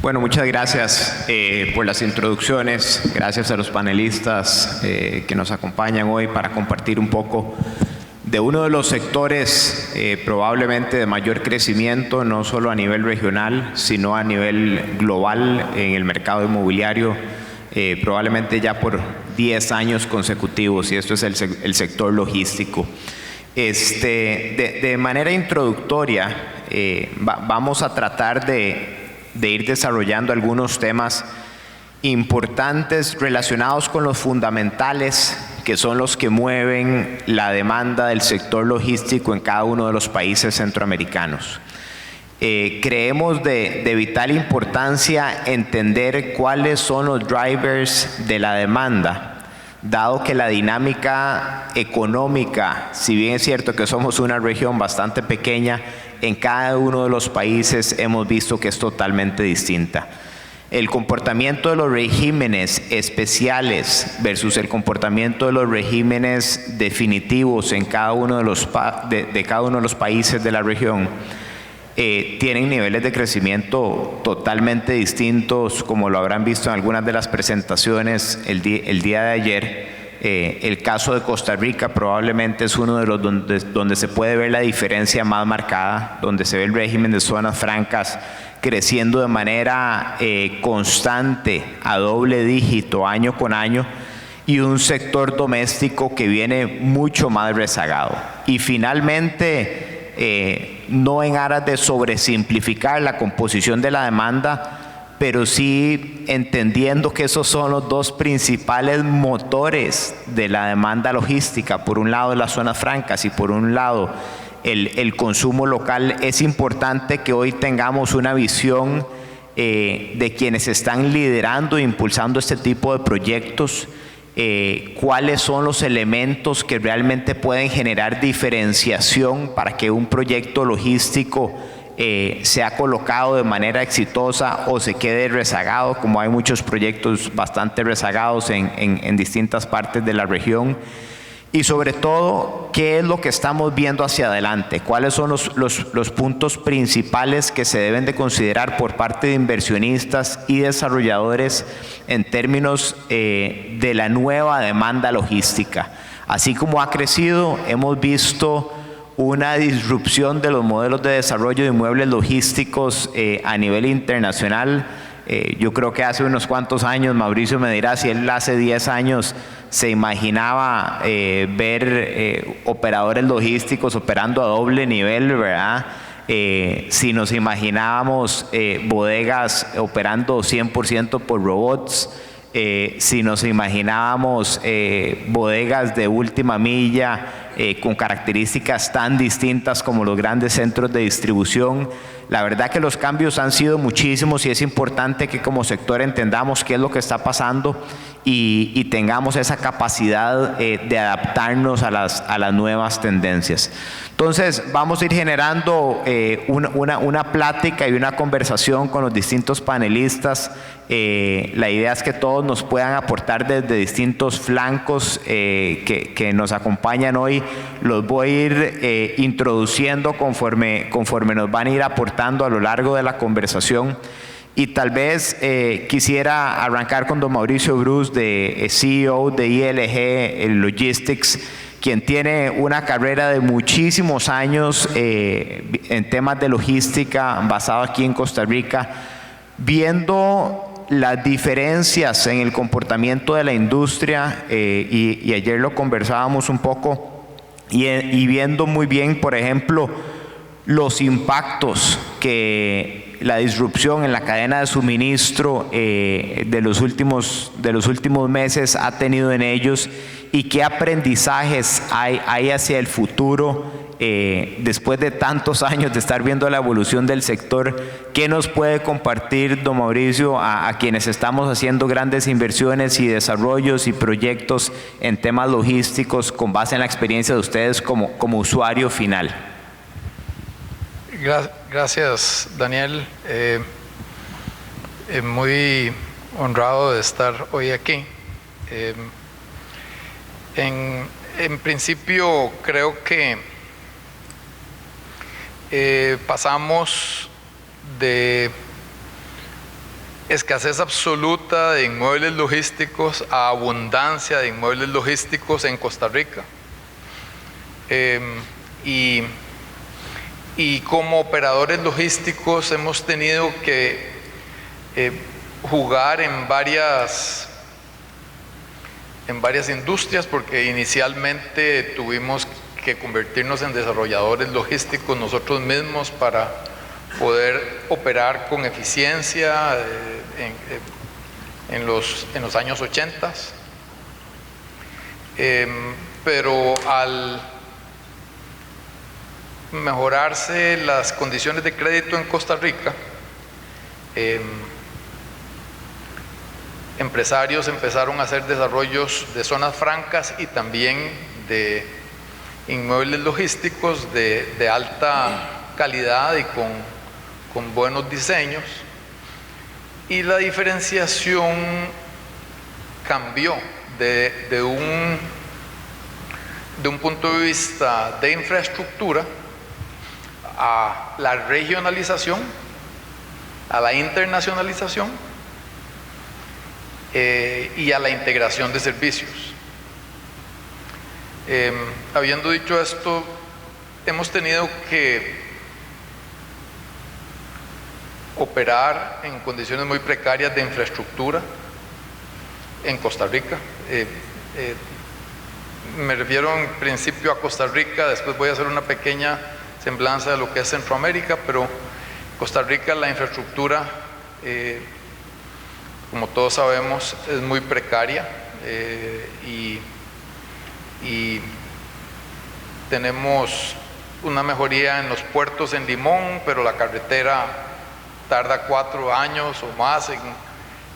Bueno, muchas gracias por las introducciones. Gracias a los panelistas que nos acompañan hoy para compartir un poco de uno de los sectores probablemente de mayor crecimiento, no solo a nivel regional, sino a nivel global en el mercado inmobiliario, probablemente ya por 10 años consecutivos, y esto es el sector logístico. De manera introductoria, vamos a tratar de ir desarrollando algunos temas importantes relacionados con los fundamentales que son los que mueven la demanda del sector logístico en cada uno de los países centroamericanos. Creemos de vital importancia entender cuáles son los drivers de la demanda, dado que la dinámica económica, si bien es cierto que somos una región bastante pequeña, en cada uno de los países hemos visto que es totalmente distinta. El comportamiento de los regímenes especiales versus el comportamiento de los regímenes definitivos en cada uno de cada uno de los países de la región tienen niveles de crecimiento totalmente distintos, como lo habrán visto en algunas de las presentaciones el día de ayer. El caso de Costa Rica probablemente es uno de los donde se puede ver la diferencia más marcada, donde se ve el régimen de zonas francas creciendo de manera constante, a doble dígito, año con año, y un sector doméstico que viene mucho más rezagado. Y finalmente, no en aras de sobresimplificar la composición de la demanda, pero sí entendiendo que esos son los dos principales motores de la demanda logística. Por un lado las zonas francas y por un lado el consumo local. Es importante que hoy tengamos una visión de quienes están liderando e impulsando este tipo de proyectos, cuáles son los elementos que realmente pueden generar diferenciación para que un proyecto logístico sea colocado de manera exitosa o se quede rezagado, como hay muchos proyectos bastante rezagados en distintas partes de la región. Y sobre todo, ¿qué es lo que estamos viendo hacia adelante? ¿Cuáles son los puntos principales que se deben de considerar por parte de inversionistas y desarrolladores en términos de la nueva demanda logística? Así como ha crecido, hemos visto una disrupción de los modelos de desarrollo de inmuebles logísticos a nivel internacional. Yo creo que hace unos cuantos años, Mauricio me dirá si él hace 10 años se imaginaba ver operadores logísticos operando a doble nivel, ¿verdad? Si nos imaginábamos bodegas operando 100% por robots, si nos imaginábamos bodegas de última milla con características tan distintas como los grandes centros de distribución. La verdad que los cambios han sido muchísimos y es importante que como sector entendamos qué es lo que está pasando y tengamos esa capacidad de adaptarnos a las nuevas tendencias. Entonces vamos a ir generando una plática y una conversación con los distintos panelistas. La idea es que todos nos puedan aportar desde distintos flancos que nos acompañan hoy. Los voy a ir introduciendo conforme nos van a ir aportando a lo largo de la conversación. Y tal vez quisiera arrancar con don Mauricio Bruce, CEO de ILG Logistics, quien tiene una carrera de muchísimos años en temas de logística, basado aquí en Costa Rica, viendo las diferencias en el comportamiento de la industria, y ayer lo conversábamos un poco, y viendo muy bien, por ejemplo, los impactos que la disrupción en la cadena de suministro de los últimos meses ha tenido en ellos, y qué aprendizajes hay hacia el futuro después de tantos años de estar viendo la evolución del sector. ¿Qué nos puede compartir don Mauricio a quienes estamos haciendo grandes inversiones y desarrollos y proyectos en temas logísticos con base en la experiencia de ustedes como usuario final? Gracias, Daniel. Muy honrado de estar hoy aquí. En principio, creo que pasamos de escasez absoluta de inmuebles logísticos a abundancia de inmuebles logísticos en Costa Rica. Y como operadores logísticos hemos tenido que jugar en varias industrias, porque inicialmente tuvimos que convertirnos en desarrolladores logísticos nosotros mismos para poder operar con eficiencia en los años 80. Pero al mejorarse las condiciones de crédito en Costa Rica, empresarios empezaron a hacer desarrollos de zonas francas y también de inmuebles logísticos de alta calidad y con buenos diseños, y la diferenciación cambió de un punto de vista de infraestructura a la regionalización, a la internacionalización y a la integración de servicios. Habiendo dicho esto, hemos tenido que operar en condiciones muy precarias de infraestructura en Costa Rica. Me refiero en principio a Costa Rica, después voy a hacer una pequeña semblanza de lo que es Centroamérica, pero Costa Rica, la infraestructura, como todos sabemos, es muy precaria, y tenemos una mejoría en los puertos en Limón, pero la carretera tarda 4 años o más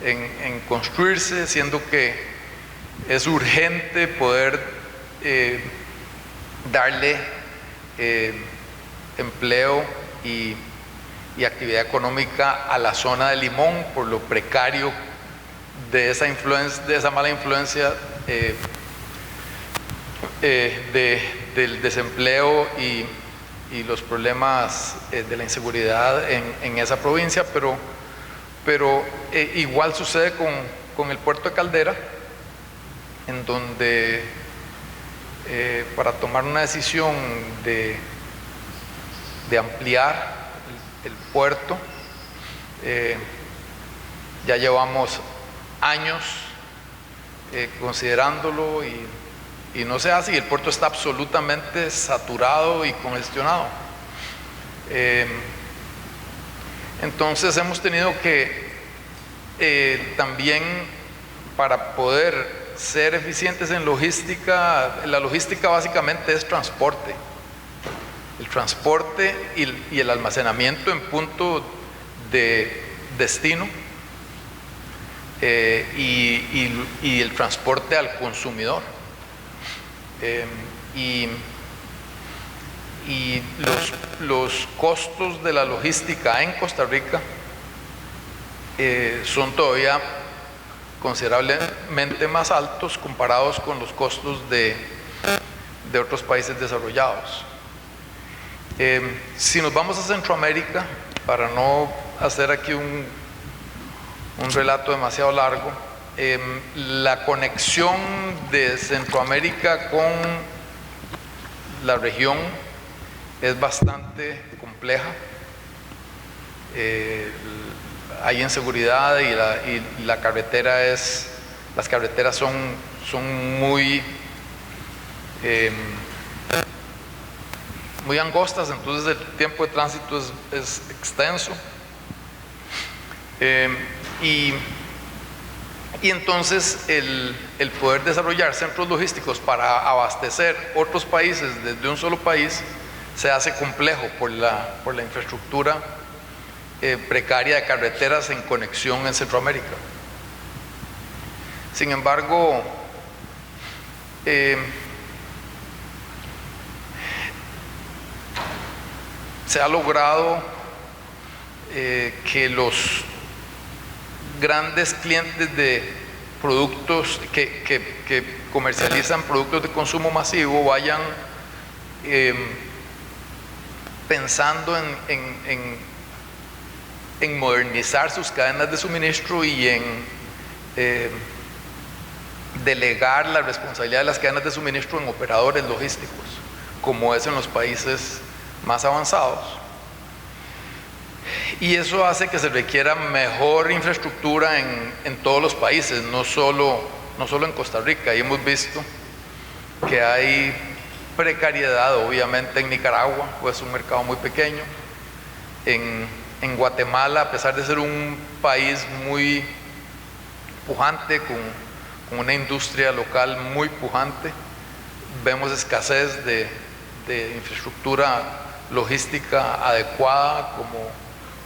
en construirse, siendo que es urgente poder darle empleo y actividad económica a la zona de Limón, por lo precario de esa mala influencia del desempleo y los problemas de la inseguridad en esa provincia, pero igual sucede con el puerto de Caldera, en donde para tomar una decisión de ampliar el puerto, ya llevamos años considerándolo y no se hace, y el puerto está absolutamente saturado y congestionado. Entonces hemos tenido que también, para poder ser eficientes en logística, la logística básicamente es transporte. El transporte y el almacenamiento en punto de destino, y el transporte al consumidor. Y los costos de la logística en Costa Rica son todavía considerablemente más altos comparados con los costos de otros países desarrollados. Si nos vamos a Centroamérica, para no hacer aquí un relato demasiado largo, la conexión de Centroamérica con la región es bastante compleja. Hay inseguridad y las carreteras son muy angostas, entonces el tiempo de tránsito es extenso, y entonces el poder desarrollar centros logísticos para abastecer otros países desde un solo país se hace complejo por la infraestructura precaria de carreteras en conexión en Centroamérica. Sin embargo, se ha logrado que los grandes clientes de productos que comercializan productos de consumo masivo vayan pensando en modernizar sus cadenas de suministro y en delegar la responsabilidad de las cadenas de suministro en operadores logísticos, como es en los países más avanzados. Y eso hace que se requiera mejor infraestructura en todos los países, no solo en Costa Rica. Y hemos visto que hay precariedad, obviamente, en Nicaragua, pues es un mercado muy pequeño. En Guatemala, a pesar de ser un país muy pujante, con una industria local muy pujante, vemos escasez de infraestructura logística adecuada,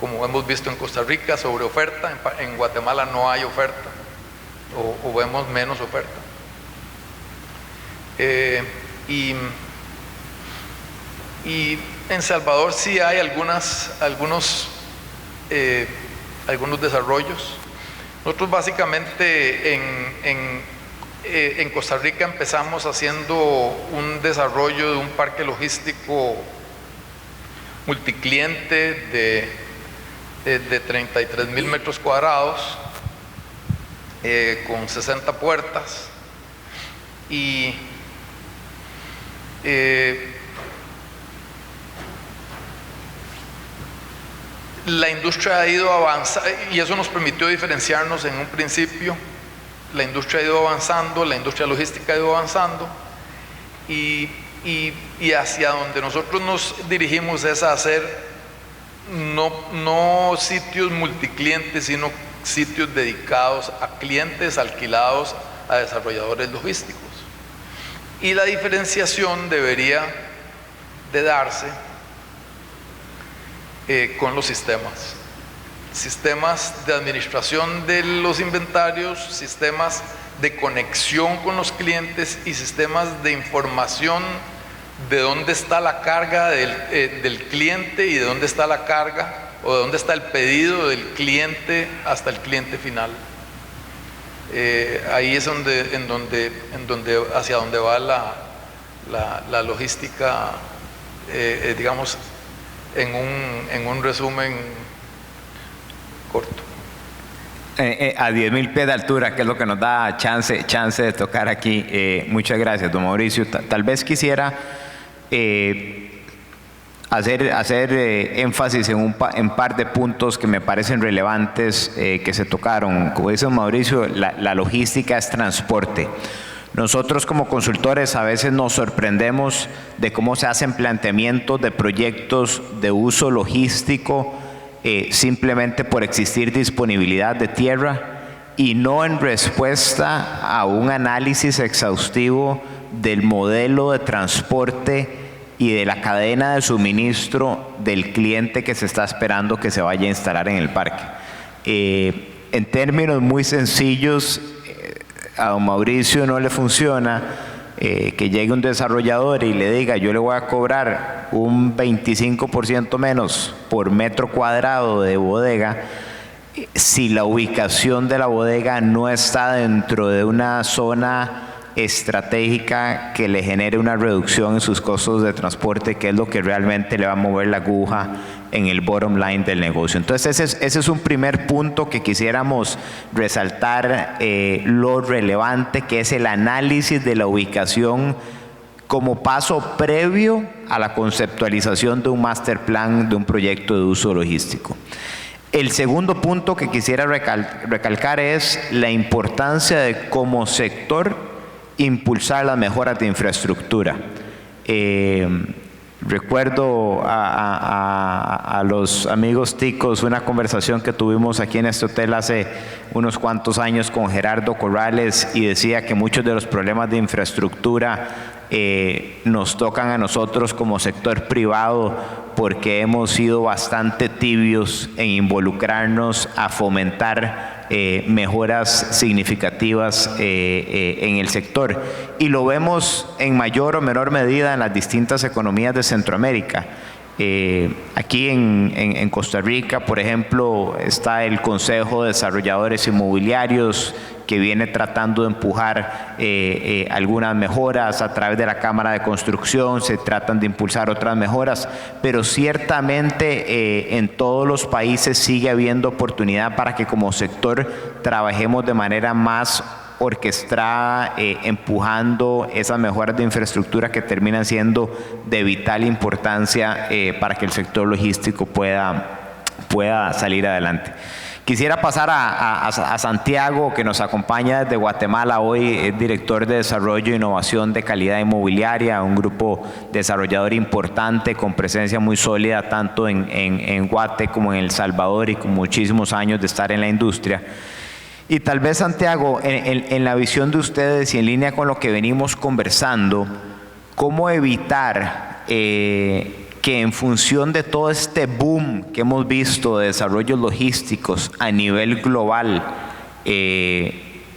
como hemos visto en Costa Rica, sobre oferta. En Guatemala no hay oferta, o vemos menos oferta. Y en Salvador sí hay algunos desarrollos. Nosotros básicamente en Costa Rica empezamos haciendo un desarrollo de un parque logístico multicliente de 33,000 metros cuadrados, con 60 puertas, y la industria ha ido avanzando, y eso nos permitió diferenciarnos en un principio. La industria ha ido avanzando, la industria logística ha ido avanzando, y hacia donde nosotros nos dirigimos es a hacer no sitios multiclientes, sino sitios dedicados a clientes alquilados a desarrolladores logísticos. Y la diferenciación debería de darse con los sistemas de administración de los inventarios, sistemas de conexión con los clientes y sistemas de información de dónde está la carga del cliente y de dónde está la carga o de dónde está el pedido del cliente hasta el cliente final. Ahí es hacia donde va la logística, digamos, en un resumen corto. A 10,000 pies de altura, que es lo que nos da chance de tocar aquí. Muchas gracias, don Mauricio. Tal vez quisiera hacer énfasis en un par de puntos que me parecen relevantes que se tocaron. Como dice don Mauricio, la logística es transporte. Nosotros como consultores a veces nos sorprendemos de cómo se hacen planteamientos de proyectos de uso logístico simplemente por existir disponibilidad de tierra y no en respuesta a un análisis exhaustivo del modelo de transporte y de la cadena de suministro del cliente que se está esperando que se vaya a instalar en el parque. En términos muy sencillos, a don Mauricio no le funciona que llegue un desarrollador y le diga: yo le voy a cobrar un 25% menos por metro cuadrado de bodega, si la ubicación de la bodega no está dentro de una zona estratégica que le genere una reducción en sus costos de transporte, que es lo que realmente le va a mover la aguja en el bottom line del negocio. Entonces ese es un primer punto que quisiéramos resaltar, lo relevante que es el análisis de la ubicación como paso previo a la conceptualización de un master plan de un proyecto de uso logístico. El segundo punto que quisiera recalcar es la importancia de, como sector, impulsar las mejoras de infraestructura. Recuerdo a los amigos ticos una conversación que tuvimos aquí en este hotel hace unos cuantos años con Gerardo Corrales, y decía que muchos de los problemas de infraestructura nos tocan a nosotros como sector privado porque hemos sido bastante tibios en involucrarnos a fomentar mejoras significativas en el sector, y lo vemos en mayor o menor medida en las distintas economías de Centroamérica. Aquí en Costa Rica, por ejemplo, está el Consejo de Desarrolladores Inmobiliarios, que viene tratando de empujar algunas mejoras a través de la Cámara de Construcción, se tratan de impulsar otras mejoras, pero ciertamente en todos los países sigue habiendo oportunidad para que como sector trabajemos de manera más orquestada, empujando esas mejoras de infraestructura que terminan siendo de vital importancia para que el sector logístico pueda salir adelante. Quisiera pasar a Santiago, que nos acompaña desde Guatemala hoy, es director de Desarrollo e Innovación de Calidad Inmobiliaria, un grupo desarrollador importante con presencia muy sólida tanto en Guate como en El Salvador y con muchísimos años de estar en la industria. Y tal vez, Santiago, en la visión de ustedes y en línea con lo que venimos conversando, ¿cómo evitar que en función de todo este boom que hemos visto de desarrollos logísticos a nivel global,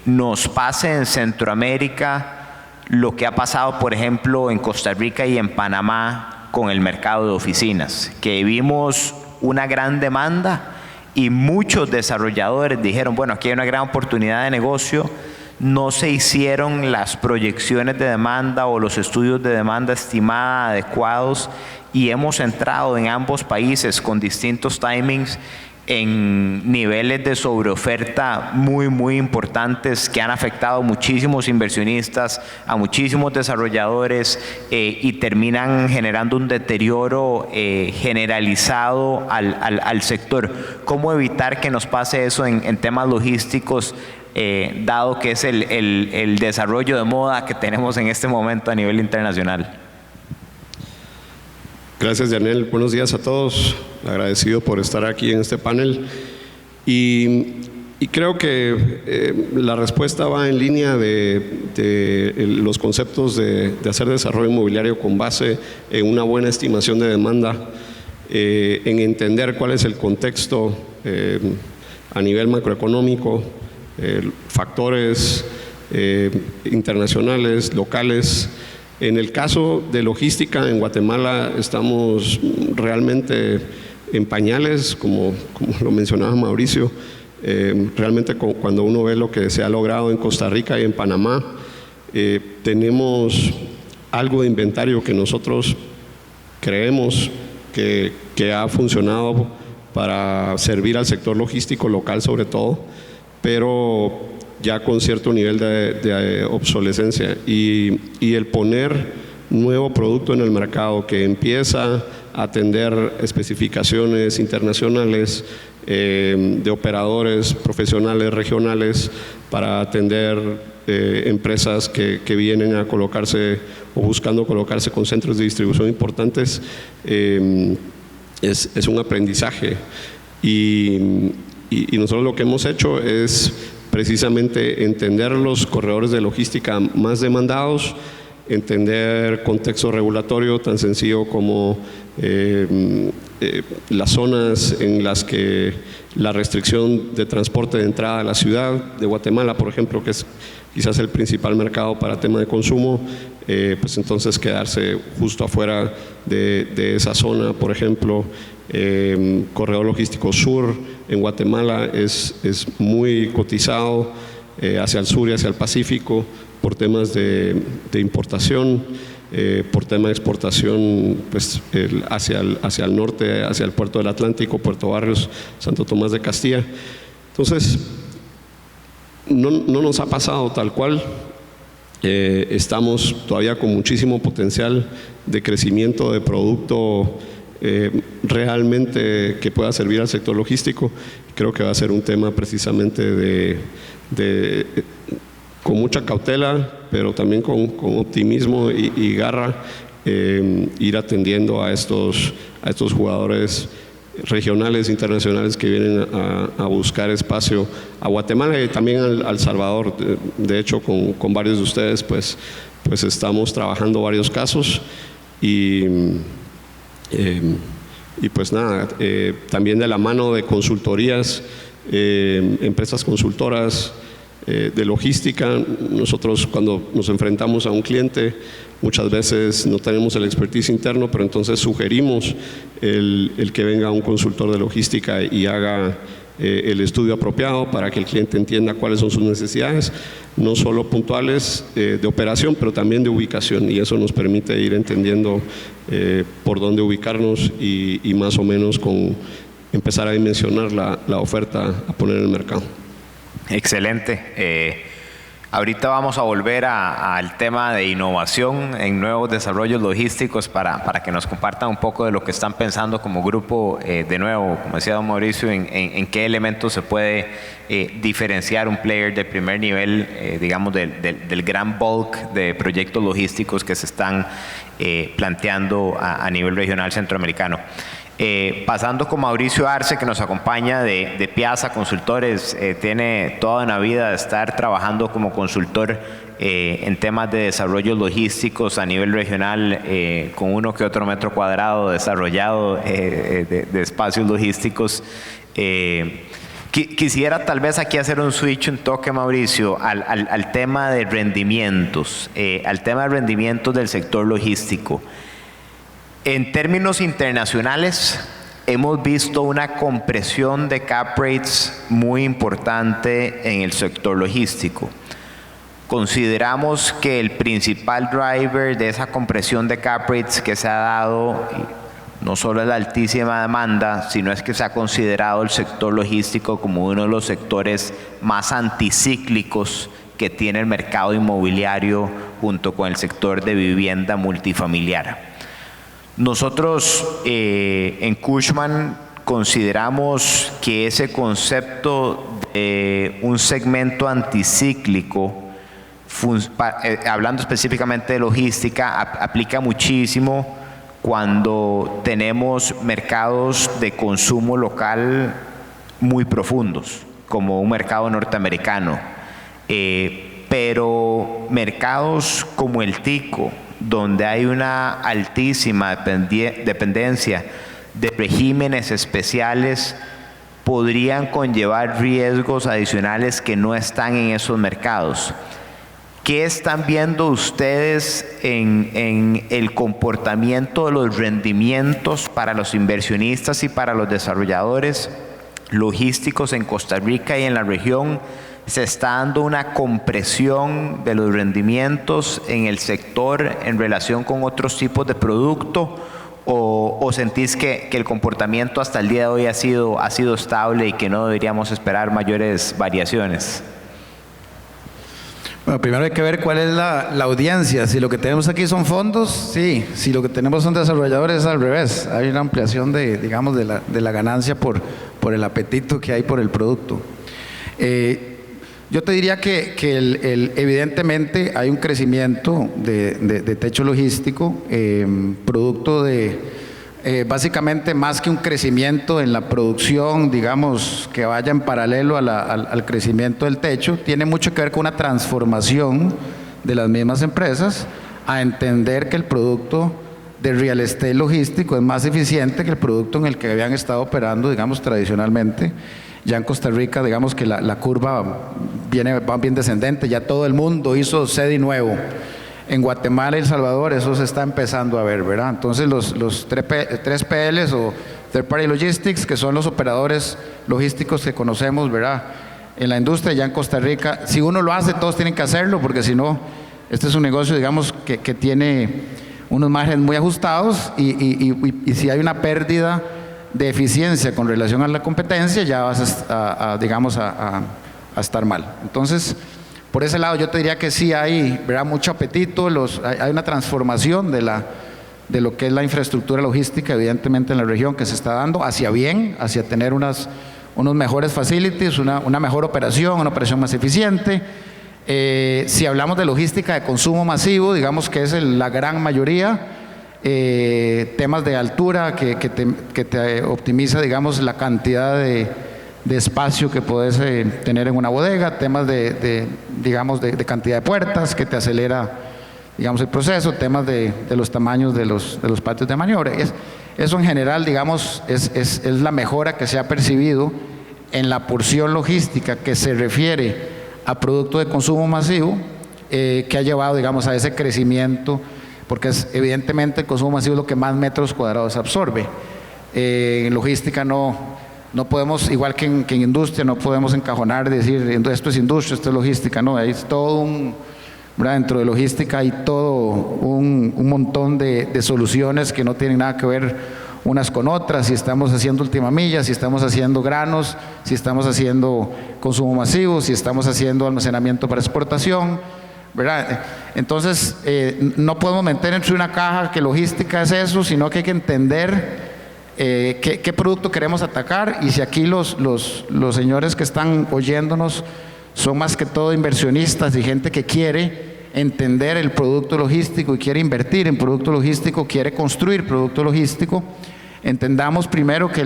nos pase en Centroamérica lo que ha pasado, por ejemplo, en Costa Rica y en Panamá con el mercado de oficinas? Que vimos una gran demanda y muchos desarrolladores dijeron, bueno, aquí hay una gran oportunidad de negocio, no se hicieron las proyecciones de demanda o los estudios de demanda estimada adecuados y hemos entrado en ambos países con distintos timings en niveles de sobreoferta muy importantes que han afectado a muchísimos inversionistas, a muchísimos desarrolladores y terminan generando un deterioro generalizado al sector. ¿Cómo evitar que nos pase eso en temas logísticos, dado que es el desarrollo de moda que tenemos en este momento a nivel internacional? Gracias, Daniel. Buenos días a todos. Agradecido por estar aquí en este panel. Y creo que la respuesta va en línea de los conceptos de hacer desarrollo inmobiliario con base en una buena estimación de demanda, en entender cuál es el contexto a nivel macroeconómico, factores internacionales, locales. En el caso de logística, en Guatemala estamos realmente en pañales, como lo mencionaba Mauricio. Realmente cuando uno ve lo que se ha logrado en Costa Rica y en Panamá, tenemos algo de inventario que nosotros creemos que ha funcionado para servir al sector logístico local sobre todo, pero ya con cierto nivel de obsolescencia y el poner nuevo producto en el mercado que empieza a atender especificaciones internacionales de operadores profesionales regionales para atender empresas que vienen a colocarse o buscando colocarse con centros de distribución importantes, es un aprendizaje y nosotros lo que hemos hecho es precisamente entender los corredores de logística más demandados, entender contexto regulatorio tan sencillo como las zonas en las que la restricción de transporte de entrada a la ciudad de Guatemala, por ejemplo, que es quizás el principal mercado para tema de consumo, pues entonces quedarse justo afuera de esa zona. Por ejemplo, corredor logístico sur en Guatemala es muy cotizado hacia el sur y hacia el Pacífico por temas de importación, por tema de exportación pues, hacia el norte, hacia el puerto del Atlántico, Puerto Barrios, Santo Tomás de Castilla. Entonces, no nos ha pasado tal cual. Estamos todavía con muchísimo potencial de crecimiento de producto realmente que pueda servir al sector logístico. Creo que va a ser un tema precisamente con mucha cautela, pero también con optimismo y garra, ir atendiendo a estos jugadores regionales, internacionales que vienen a buscar espacio a Guatemala y también al Salvador. De hecho, con varios de ustedes pues estamos trabajando varios casos y pues nada, también de la mano de consultorías, empresas consultoras, de logística. Nosotros cuando nos enfrentamos a un cliente muchas veces no tenemos el expertise interno, pero entonces sugerimos el que venga un consultor de logística y haga el estudio apropiado para que el cliente entienda cuáles son sus necesidades, no solo puntuales de operación, pero también de ubicación, y eso nos permite ir entendiendo por dónde ubicarnos y más o menos empezar a dimensionar la oferta a poner en el mercado. Excelente. Ahorita vamos a volver al tema de innovación en nuevos desarrollos logísticos para que nos compartan un poco de lo que están pensando como grupo, de nuevo, como decía don Mauricio, en qué elementos se puede diferenciar un player de primer nivel, digamos, del gran bulk de proyectos logísticos que se están planteando a nivel regional centroamericano. Pasando con Mauricio Arce, que nos acompaña de Piazza Consultores, tiene toda una vida de estar trabajando como consultor en temas de desarrollo logísticos a nivel regional, con uno que otro metro cuadrado desarrollado de espacios logísticos. Quisiera tal vez aquí hacer un switch, un toque, Mauricio, al tema de rendimientos, al tema de rendimientos del sector logístico. En términos internacionales, hemos visto una compresión de cap rates muy importante en el sector logístico. Consideramos que el principal driver de esa compresión de cap rates que se ha dado no solo es la altísima demanda, sino es que se ha considerado el sector logístico como uno de los sectores más anticíclicos que tiene el mercado inmobiliario junto con el sector de vivienda multifamiliar. Nosotros en Cushman consideramos que ese concepto de un segmento anticíclico, hablando específicamente de logística, aplica muchísimo cuando tenemos mercados de consumo local muy profundos, como un mercado norteamericano, pero mercados como el Tico, donde hay una altísima dependencia de regímenes especiales, podrían conllevar riesgos adicionales que no están en esos mercados. ¿Qué están viendo ustedes en el comportamiento de los rendimientos para los inversionistas y para los desarrolladores logísticos en Costa Rica y en la región? ¿Se está dando una compresión de los rendimientos en el sector en relación con otros tipos de producto? ¿O sentís que el comportamiento hasta el día de hoy ha sido estable y que no deberíamos esperar mayores variaciones? Bueno, primero hay que ver cuál es la audiencia. Si lo que tenemos aquí son fondos, sí. Si lo que tenemos son desarrolladores, es al revés. Hay una ampliación de la ganancia por el apetito que hay por el producto. Yo te diría que evidentemente hay un crecimiento de techo logístico, producto de básicamente más que un crecimiento en la producción, digamos, que vaya en paralelo al crecimiento del techo, tiene mucho que ver con una transformación de las mismas empresas a entender que el producto de real estate logístico es más eficiente que el producto en el que habían estado operando, digamos, tradicionalmente. Ya en Costa Rica, digamos que la curva va bien descendente, ya todo el mundo hizo SEDI nuevo. En Guatemala y El Salvador eso se está empezando a ver, ¿verdad? Entonces los 3PLs o Third Party Logistics, que son los operadores logísticos que conocemos, ¿verdad? En la industria, ya en Costa Rica, si uno lo hace, todos tienen que hacerlo, porque si no, este es un negocio, digamos, que tiene unos márgenes muy ajustados y si hay una pérdida de eficiencia con relación a la competencia, ya vas a estar mal. Entonces, por ese lado yo te diría que sí hay, ¿verdad?, mucho apetito, hay una transformación de lo que es la infraestructura logística, evidentemente en la región, que se está dando hacia tener unos mejores facilities, una mejor operación, una operación más eficiente. Si hablamos de logística de consumo masivo, digamos que es la gran mayoría, temas de altura que te optimiza, digamos, la cantidad de espacio que puedes tener en una bodega, temas de cantidad de puertas que te acelera, digamos, el proceso, temas de los tamaños de los patios de maniobra. Eso en general, digamos, es la mejora que se ha percibido en la porción logística que se refiere a producto de consumo masivo, que ha llevado, digamos, a ese crecimiento, porque es, evidentemente el consumo masivo es lo que más metros cuadrados absorbe. En logística no podemos, igual que en industria, no podemos encajonar y decir esto es industria, esto es logística, no, hay todo ¿verdad? Dentro de logística hay todo un montón de soluciones que no tienen nada que ver unas con otras, si estamos haciendo última milla, si estamos haciendo granos, si estamos haciendo consumo masivo, si estamos haciendo almacenamiento para exportación, ¿verdad? Entonces, no podemos meter entre una caja que logística es eso, sino que hay que entender qué producto queremos atacar, y si aquí los señores que están oyéndonos son más que todo inversionistas y gente que quiere entender el producto logístico y quiere invertir en producto logístico, quiere construir producto logístico, entendamos primero que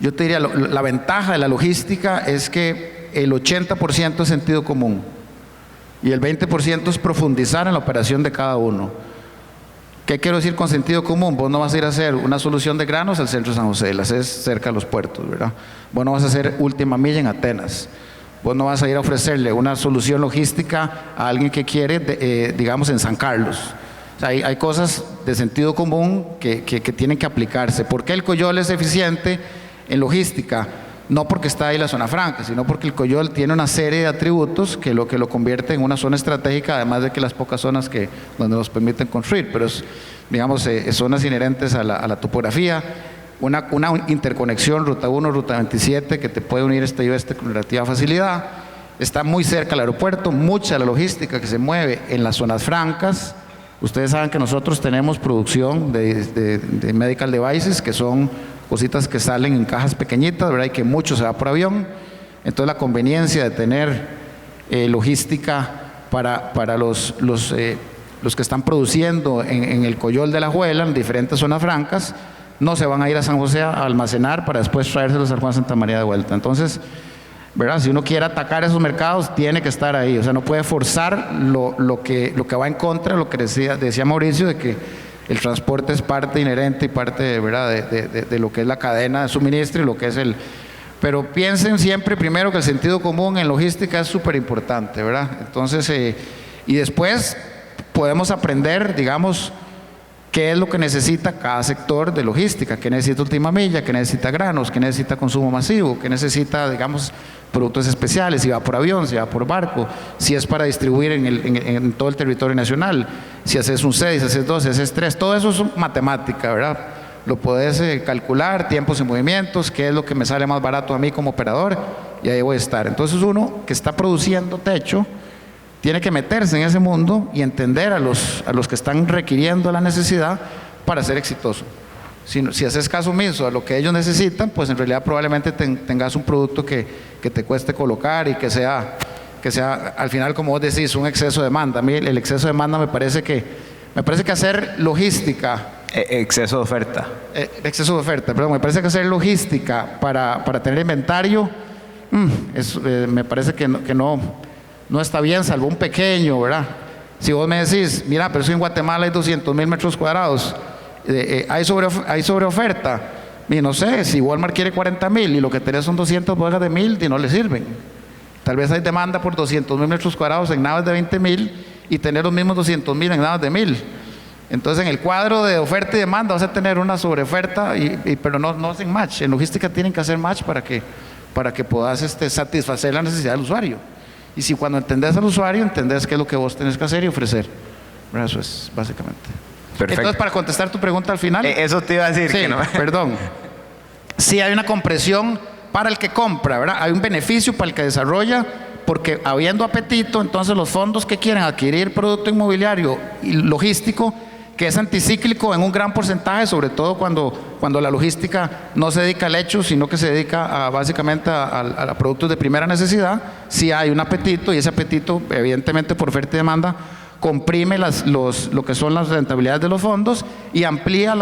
yo te diría, la ventaja de la logística es que el 80% es sentido común y el 20% es profundizar en la operación de cada uno. ¿Qué quiero decir con sentido común? Vos no vas a ir a hacer una solución de granos al centro de San José, las es cerca de los puertos, ¿verdad? Vos no vas a hacer última milla en Atenas. Vos no vas a ir a ofrecerle una solución logística a alguien que quiere, digamos, en San Carlos. O sea, hay cosas de sentido común que tienen que aplicarse. ¿Por qué el Coyol es eficiente en logística? No porque está ahí la zona franca, sino porque el Coyol tiene una serie de atributos que lo convierte en una zona estratégica, además de que las pocas zonas donde nos permiten construir, pero es, digamos, zonas inherentes a la topografía, una interconexión Ruta 1, Ruta 27, que te puede unir este y oeste con relativa facilidad, está muy cerca del aeropuerto, mucha de la logística que se mueve en las zonas francas. Ustedes saben que nosotros tenemos producción de medical devices, que son cositas que salen en cajas pequeñitas, ¿verdad? Y que mucho se va por avión. Entonces la conveniencia de tener logística para los que están produciendo en el Coyol de la Juela, en diferentes zonas francas, no se van a ir a San José a almacenar para después traérselos a Juan Santa María de vuelta. Entonces, ¿verdad? Si uno quiere atacar esos mercados, tiene que estar ahí. O sea, no puede forzar lo que va en contra de lo que decía Mauricio, de que el transporte es parte inherente y parte, ¿verdad?, de lo que es la cadena de suministro y lo que es el... Pero piensen siempre primero que el sentido común en logística es súper importante, ¿verdad? Entonces, y después podemos aprender, digamos, qué es lo que necesita cada sector de logística, qué necesita última milla, qué necesita granos, qué necesita consumo masivo, qué necesita, digamos, productos especiales, si va por avión, si va por barco, si es para distribuir en todo el territorio nacional, si haces un 6, si haces 2, si haces 3, todo eso es matemática, ¿verdad? Lo podés calcular, tiempos y movimientos, qué es lo que me sale más barato a mí como operador, y ahí voy a estar. Entonces uno que está produciendo techo tiene que meterse en ese mundo y entender a los que están requiriendo la necesidad para ser exitoso. Si haces caso omiso a lo que ellos necesitan, pues en realidad probablemente tengas un producto que te cueste colocar y que sea al final, como vos decís, un exceso de demanda. A mí el exceso de demanda me parece que hacer logística... Exceso de oferta. Exceso de oferta, perdón. Me parece que hacer logística para tener inventario, me parece que no está bien, salvo un pequeño, ¿verdad? Si vos me decís, mira, pero si en Guatemala hay 200,000 metros cuadrados, hay sobre oferta, y no sé, si Walmart quiere 40,000 y lo que tenés son 200 bodegas de 1,000, y no le sirven. Tal vez hay demanda por 200,000 metros cuadrados en naves de 20,000 y tener los mismos 200,000 en naves de 1,000. Entonces, en el cuadro de oferta y demanda vas a tener una sobreoferta, pero no hacen match. En logística tienen que hacer match para que puedas satisfacer la necesidad del usuario. Y si cuando entendés al usuario, entendés qué es lo que vos tenés que hacer y ofrecer. Eso es básicamente. Perfecto. Entonces, para contestar tu pregunta al final. Eso te iba a decir. Sí, que no. Perdón. Sí hay una compresión para el que compra, ¿verdad? Hay un beneficio para el que desarrolla, porque habiendo apetito, entonces los fondos que quieren adquirir producto inmobiliario y logístico, que es anticíclico en un gran porcentaje, sobre todo cuando la logística no se dedica al hecho, sino que se dedica básicamente a productos de primera necesidad, sí hay un apetito, y ese apetito, evidentemente por oferta y demanda, comprime lo que son las rentabilidades de los fondos y amplía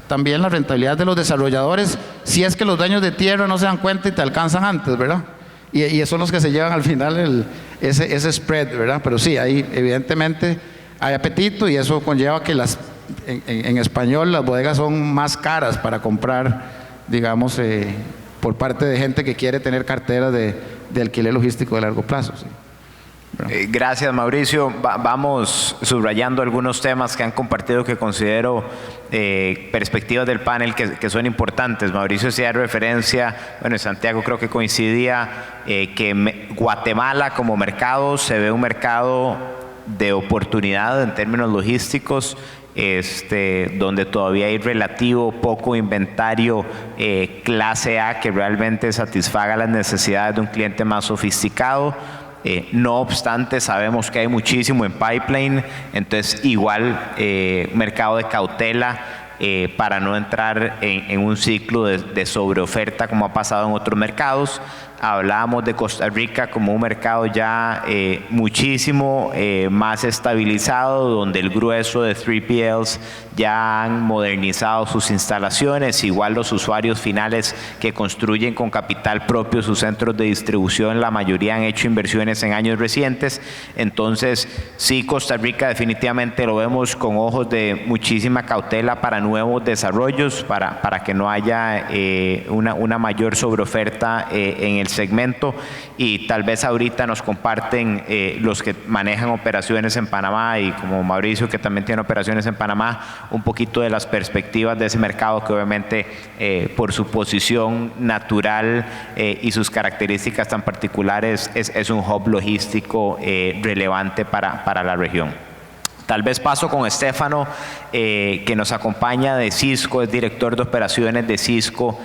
también las rentabilidades de los desarrolladores, si es que los dueños de tierra no se dan cuenta y te alcanzan antes, ¿verdad? Y son los que se llevan al final ese spread, ¿verdad? Pero sí, ahí evidentemente hay apetito, y eso conlleva que en español las bodegas son más caras para comprar, digamos, por parte de gente que quiere tener carteras de alquiler logístico de largo plazo. Sí. Gracias, Mauricio. Vamos subrayando algunos temas que han compartido que considero perspectivas del panel que son importantes. Mauricio hacía referencia, bueno, Santiago creo que coincidía, que Guatemala como mercado se ve un mercado de oportunidad en términos logísticos, donde todavía hay relativo poco inventario clase A que realmente satisfaga las necesidades de un cliente más sofisticado. No obstante, sabemos que hay muchísimo en pipeline, entonces igual mercado de cautela para no entrar en un ciclo de sobreoferta como ha pasado en otros mercados. Hablábamos de Costa Rica como un mercado ya muchísimo más estabilizado, donde el grueso de 3PLs ya han modernizado sus instalaciones, igual los usuarios finales que construyen con capital propio sus centros de distribución, la mayoría han hecho inversiones en años recientes. Entonces, sí, Costa Rica definitivamente lo vemos con ojos de muchísima cautela para nuevos desarrollos, para que no haya una mayor sobreoferta en el segmento. Y tal vez ahorita nos comparten los que manejan operaciones en Panamá, y como Mauricio, que también tiene operaciones en Panamá, un poquito de las perspectivas de ese mercado, que obviamente por su posición natural y sus características tan particulares es un hub logístico relevante para la región. Tal vez paso con Estefano, que nos acompaña de Cisco, es director de operaciones de Cisco.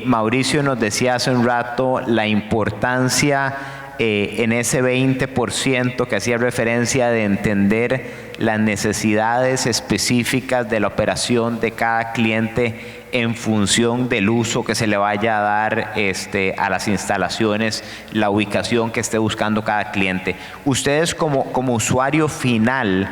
Mauricio nos decía hace un rato la importancia en ese 20% que hacía referencia de entender las necesidades específicas de la operación de cada cliente en función del uso que se le vaya a dar a las instalaciones, la ubicación que esté buscando cada cliente. Ustedes como usuario final,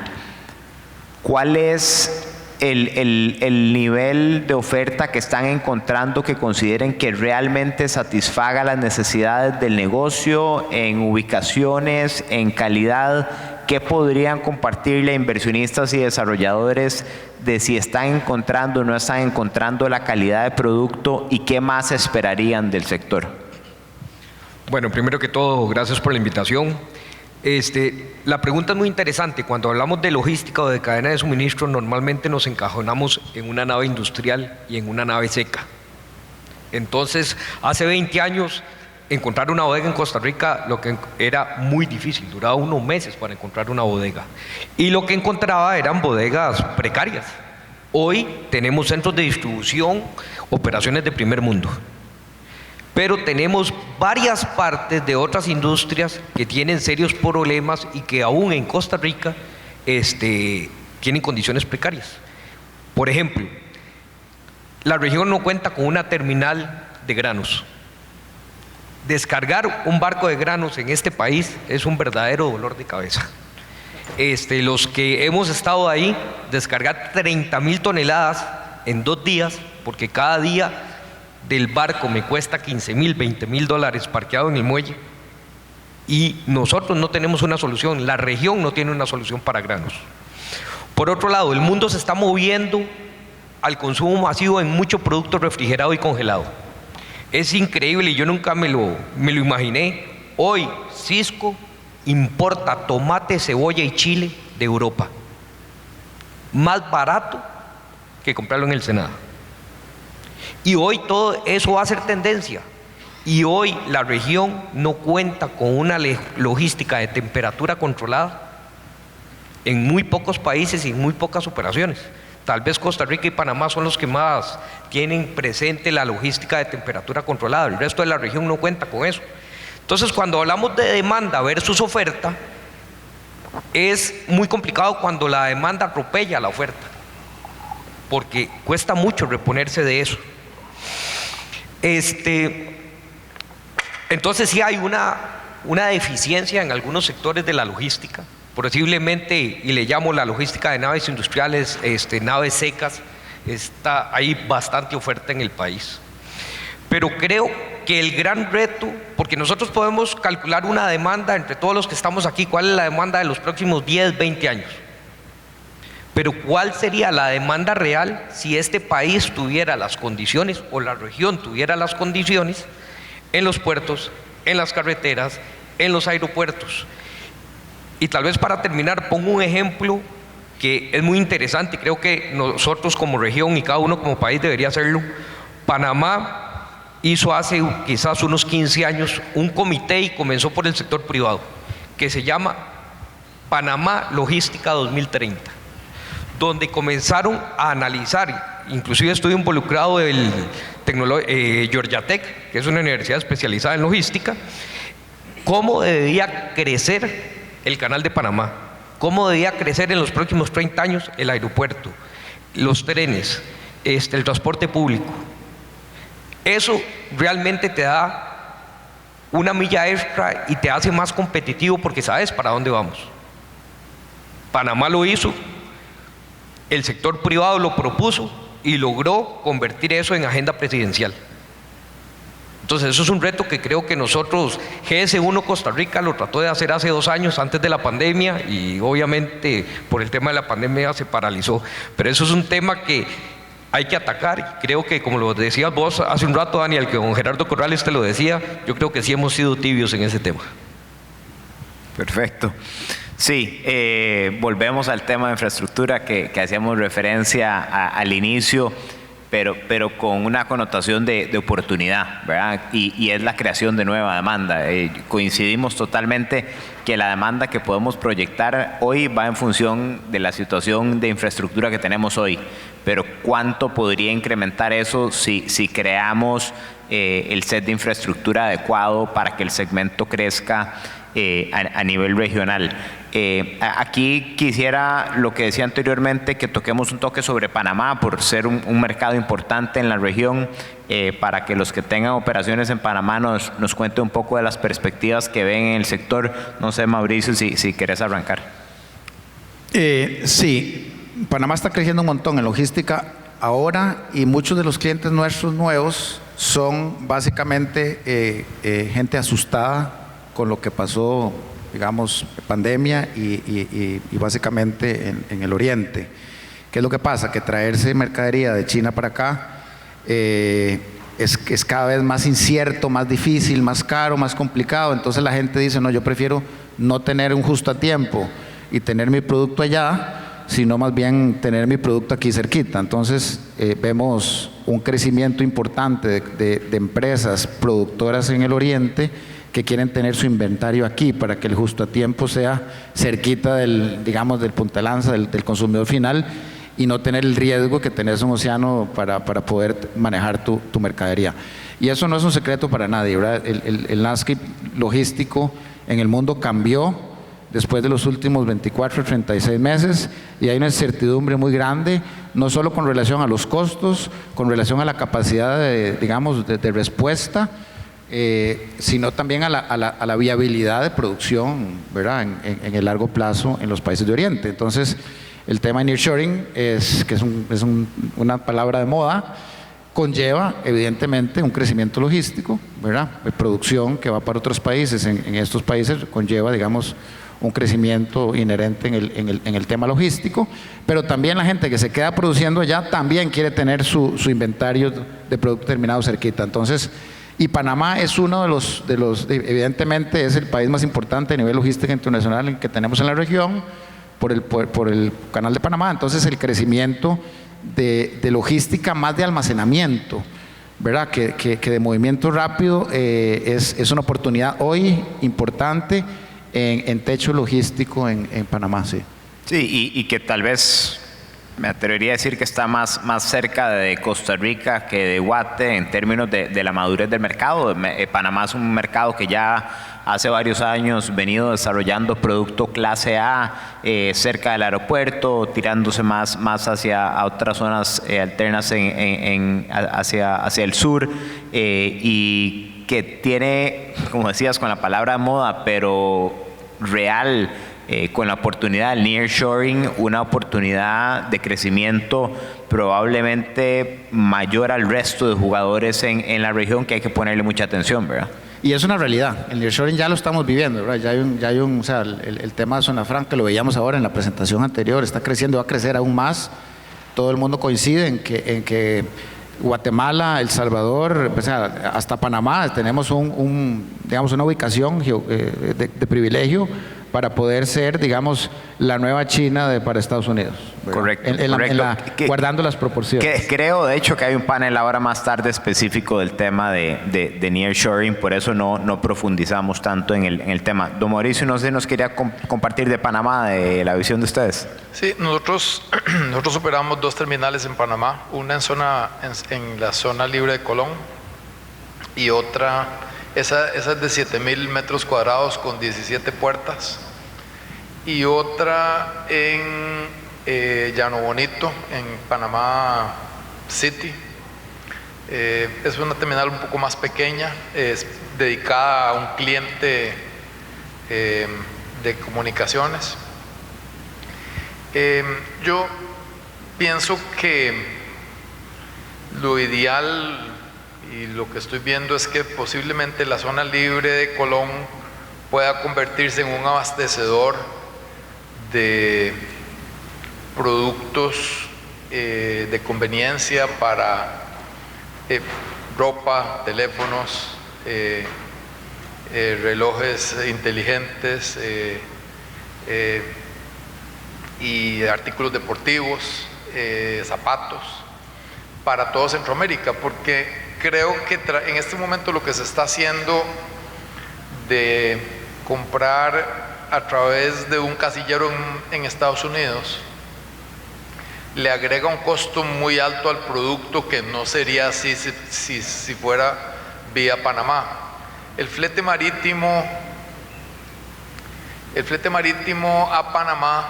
¿cuál es el nivel de oferta que están encontrando que consideren que realmente satisfaga las necesidades del negocio en ubicaciones, en calidad? ¿Qué podrían compartirle a inversionistas y desarrolladores de si están encontrando o no están encontrando la calidad de producto, y qué más esperarían del sector? Bueno, primero que todo, gracias por la invitación. La pregunta es muy interesante. Cuando hablamos de logística o de cadena de suministro, normalmente nos encajonamos en una nave industrial y en una nave seca. Entonces, hace 20 años, encontrar una bodega en Costa Rica lo que era muy difícil, duraba unos meses para encontrar una bodega. Y lo que encontraba eran bodegas precarias. Hoy tenemos centros de distribución, operaciones de primer mundo. Pero tenemos varias partes de otras industrias que tienen serios problemas y que aún en Costa Rica tienen condiciones precarias. Por ejemplo, la región no cuenta con una terminal de granos. Descargar un barco de granos en este país es un verdadero dolor de cabeza. Los que hemos estado ahí, descargar 30,000 toneladas en 2 días, porque cada día del barco me cuesta $15,000, $20,000 parqueado en el muelle, y nosotros no tenemos una solución, la región no tiene una solución para granos. Por otro lado, el mundo se está moviendo al consumo masivo en mucho producto refrigerado y congelado. Es increíble, y yo nunca me lo imaginé. Hoy Cisco importa tomate, cebolla y chile de Europa, más barato que comprarlo en el Senado. Y hoy todo eso va a ser tendencia. Y hoy la región no cuenta con una logística de temperatura controlada en muy pocos países y en muy pocas operaciones. Tal vez Costa Rica y Panamá son los que más tienen presente la logística de temperatura controlada. El resto de la región no cuenta con eso. Entonces, cuando hablamos de demanda versus oferta, es muy complicado cuando la demanda atropella la oferta, porque cuesta mucho reponerse de eso. Entonces sí hay una deficiencia en algunos sectores de la logística, posiblemente, y le llamo la logística de naves industriales, naves secas. Hay bastante oferta en el país. Pero creo que el gran reto, porque nosotros podemos calcular una demanda entre todos los que estamos aquí, cuál es la demanda de los próximos 10, 20 años. Pero ¿cuál sería la demanda real si este país tuviera las condiciones o la región tuviera las condiciones en los puertos, en las carreteras, en los aeropuertos? Y tal vez para terminar pongo un ejemplo que es muy interesante y creo que nosotros como región y cada uno como país debería hacerlo. Panamá hizo hace quizás unos 15 años un comité y comenzó por el sector privado que se llama Panamá Logística 2030, donde comenzaron a analizar, inclusive estuve involucrado el Georgia Tech, que es una universidad especializada en logística, cómo debía crecer el canal de Panamá, cómo debía crecer en los próximos 30 años el aeropuerto, los trenes, el transporte público. Eso realmente te da una milla extra y te hace más competitivo porque sabes para dónde vamos. Panamá lo hizo, el sector privado lo propuso y logró convertir eso en agenda presidencial. Entonces eso es un reto que creo que nosotros, GS1 Costa Rica lo trató de hacer hace 2 años antes de la pandemia y obviamente por el tema de la pandemia se paralizó, pero eso es un tema que hay que atacar y creo que como lo decías vos hace un rato, Daniel, que don Gerardo Corrales te lo decía, yo creo que sí hemos sido tibios en ese tema. Perfecto. Sí, volvemos al tema de infraestructura que hacíamos referencia al inicio, pero con una connotación de oportunidad, ¿verdad? Y es la creación de nueva demanda. Coincidimos totalmente que la demanda que podemos proyectar hoy va en función de la situación de infraestructura que tenemos hoy, pero ¿cuánto podría incrementar eso si creamos el set de infraestructura adecuado para que el segmento crezca a nivel regional? Aquí quisiera, lo que decía anteriormente, que toquemos un toque sobre Panamá por ser un mercado importante en la región, para que los que tengan operaciones en Panamá nos cuente un poco de las perspectivas que ven en el sector. No sé, Mauricio, si querés arrancar. Sí, Panamá está creciendo un montón en logística ahora y muchos de los clientes nuestros nuevos son básicamente gente asustada con lo que pasó, digamos, pandemia y básicamente en el oriente. ¿Qué es lo que pasa? Que traerse mercadería de China para acá es cada vez más incierto, más difícil, más caro, más complicado. Entonces la gente dice, no, yo prefiero no tener un justo a tiempo y tener mi producto allá, sino más bien tener mi producto aquí cerquita. Entonces vemos un crecimiento importante de empresas productoras en el oriente que quieren tener su inventario aquí para que el justo a tiempo sea cerquita del punta de lanza del consumidor final y no tener el riesgo que tenés un océano para poder manejar tu mercadería. Y eso no es un secreto para nadie, ¿verdad? El landscape logístico en el mundo cambió después de los últimos 24 o 36 meses y hay una incertidumbre muy grande, no solo con relación a los costos, con relación a la capacidad de respuesta, sino también a la viabilidad de producción, ¿verdad? En el largo plazo en los países de Oriente. Entonces, el tema de nearshoring, que es una palabra de moda, conlleva evidentemente un crecimiento logístico, ¿verdad? De producción que va para otros países. En estos países conlleva, digamos, un crecimiento inherente en el tema logístico, pero también la gente que se queda produciendo allá también quiere tener su inventario de producto terminado cerquita. Entonces, y Panamá es uno de los, evidentemente es el país más importante a nivel logística internacional que tenemos en la región por el canal de Panamá. Entonces el crecimiento de logística más de almacenamiento, ¿verdad? Que de movimiento rápido es una oportunidad hoy importante en techo logístico en Panamá, sí. Sí, y que tal vez me atrevería a decir que está más cerca de Costa Rica que de Guate en términos de la madurez del mercado. Panamá es un mercado que ya hace varios años venido desarrollando producto clase A cerca del aeropuerto, tirándose más hacia otras zonas alternas hacia el sur, y que tiene, como decías, con la palabra moda, pero real, con la oportunidad del nearshoring, una oportunidad de crecimiento probablemente mayor al resto de jugadores en la región, que hay que ponerle mucha atención, ¿verdad? Y es una realidad. El nearshoring ya lo estamos viviendo, ¿verdad? O sea, el tema de zona franca, lo veíamos ahora en la presentación anterior, está creciendo, va a crecer aún más. Todo el mundo coincide en que Guatemala, El Salvador, o sea, hasta Panamá tenemos digamos, una ubicación de privilegio para poder ser, digamos, la nueva China para Estados Unidos. ¿Verdad? Correcto. Guardando las proporciones. Creo, de hecho, que hay un panel ahora más tarde específico del tema de nearshoring, por eso no profundizamos tanto en el tema. Don Mauricio, no sé, nos quería compartir de Panamá, de la visión de ustedes. Sí, nosotros operamos 2 terminales en Panamá, una en la zona libre de Colón y otra, esa es de 7,000 metros cuadrados con 17 puertas, y otra en Llano Bonito, en Panamá City. Es una terminal un poco más pequeña, es dedicada a un cliente de comunicaciones. Yo pienso que lo ideal y lo que estoy viendo es que posiblemente la zona libre de Colón pueda convertirse en un abastecedor de productos de conveniencia para ropa, teléfonos, relojes inteligentes y artículos deportivos, zapatos, para todo Centroamérica, porque creo que en este momento lo que se está haciendo de comprar a través de un casillero en Estados Unidos le agrega un costo muy alto al producto que no sería así si fuera vía Panamá. El flete marítimo a Panamá,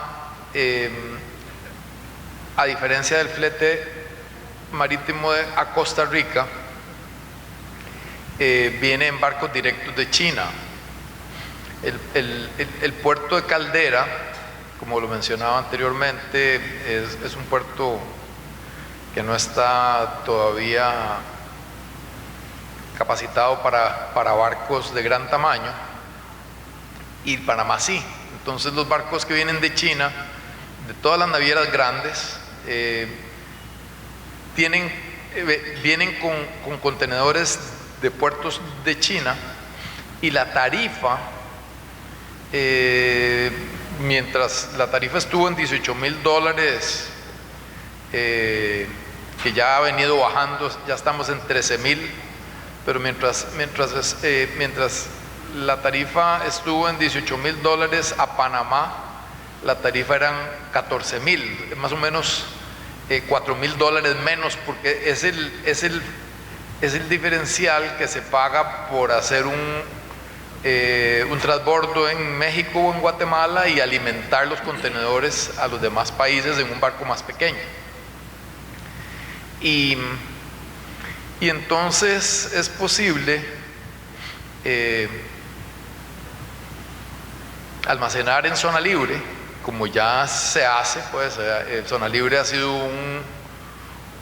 a diferencia del flete marítimo a Costa Rica, viene en barcos directos de China. El puerto de Caldera, como lo mencionaba anteriormente, es un puerto que no está todavía capacitado para barcos de gran tamaño, y Panamá sí. Entonces los barcos que vienen de China, de todas las navieras grandes, vienen con contenedores de puertos de China, y la tarifa, mientras la tarifa estuvo en $18,000, que ya ha venido bajando, ya estamos en 13,000, pero mientras la tarifa estuvo en $18,000 a Panamá, la tarifa eran 14,000, más o menos $4,000 menos, porque es el diferencial que se paga por hacer un transbordo en México o en Guatemala y alimentar los contenedores a los demás países en un barco más pequeño. Y entonces es posible almacenar en zona libre, como ya se hace, pues zona libre ha sido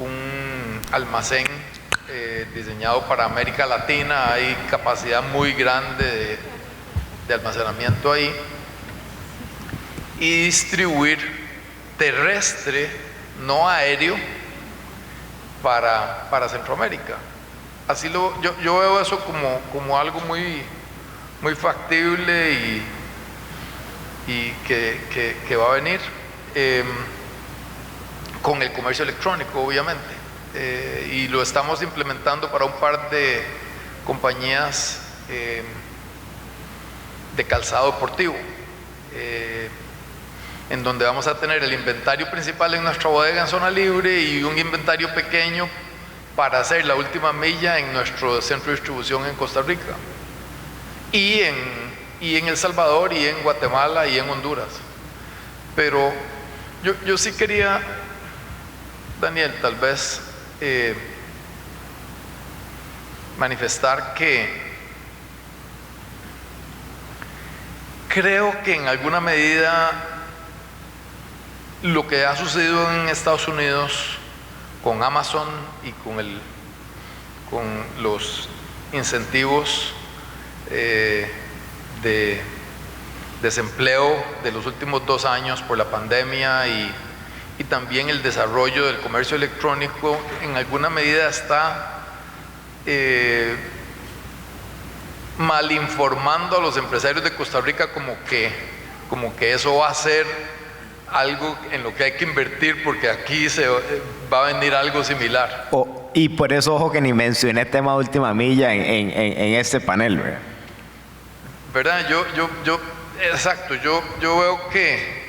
un almacén diseñado para América Latina. Hay capacidad muy grande de almacenamiento ahí, y distribuir terrestre, no aéreo, para Centroamérica. Así yo veo eso como algo muy factible y que va a venir con el comercio electrónico, obviamente. Y lo estamos implementando para un par de compañías de calzado deportivo, en donde vamos a tener el inventario principal en nuestra bodega en zona libre y un inventario pequeño para hacer la última milla en nuestro centro de distribución en Costa Rica, y en El Salvador, y en Guatemala, y en Honduras. Pero yo sí quería, Daniel, tal vez manifestar que creo que en alguna medida lo que ha sucedido en Estados Unidos con Amazon y con los incentivos de desempleo de los últimos 2 años por la pandemia y también el desarrollo del comercio electrónico en alguna medida está malinformando a los empresarios de Costa Rica como que eso va a ser algo en lo que hay que invertir porque aquí se va a venir algo similar. Y por eso, ojo, que ni mencioné tema de última milla en este panel, ¿verdad? ¿Verdad? Exacto, yo veo que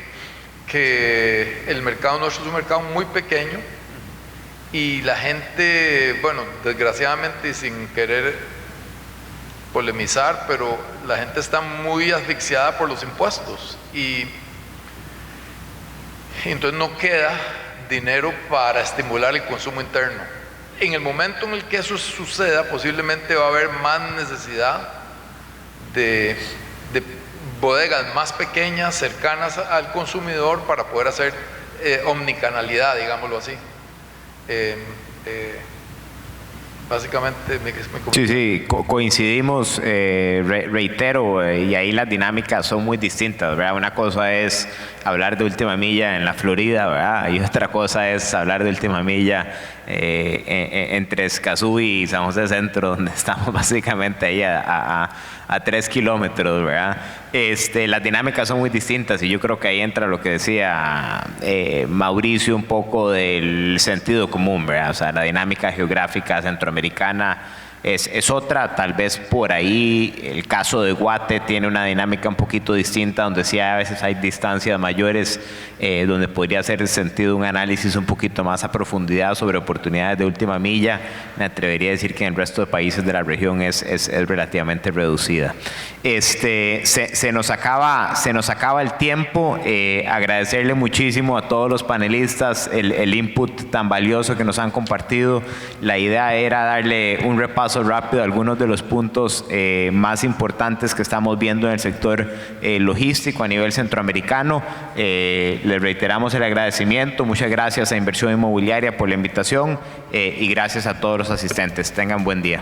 el mercado nuestro es un mercado muy pequeño y la gente, bueno, desgraciadamente y sin querer polemizar, pero la gente está muy asfixiada por los impuestos y entonces no queda dinero para estimular el consumo interno. En el momento en el que eso suceda, posiblemente va a haber más necesidad de bodegas más pequeñas, cercanas al consumidor, para poder hacer omnicanalidad, digámoslo así. Básicamente sí, coincidimos, reitero, y ahí las dinámicas son muy distintas, ¿verdad? Una cosa es hablar de última milla en la Florida, ¿verdad? Y otra cosa es hablar de última milla entre Escazú y San José Centro, donde estamos básicamente ahí a 3 kilómetros, ¿verdad? Las dinámicas son muy distintas y yo creo que ahí entra lo que decía Mauricio, un poco del sentido común, ¿verdad? O sea, la dinámica geográfica centroamericana es otra, tal vez por ahí el caso de Guate tiene una dinámica un poquito distinta, donde sí a veces hay distancias mayores, donde podría hacer sentido un análisis un poquito más a profundidad sobre oportunidades de última milla. Me atrevería a decir que en el resto de países de la región es relativamente reducida. Se nos acaba el tiempo. Agradecerle muchísimo a todos los panelistas el input tan valioso que nos han compartido. La idea era darle un repaso rápido a algunos de los puntos más importantes que estamos viendo en el sector logístico a nivel centroamericano. Les reiteramos el agradecimiento. Muchas gracias a Inversión Inmobiliaria por la invitación y gracias a todos los asistentes. Tengan buen día.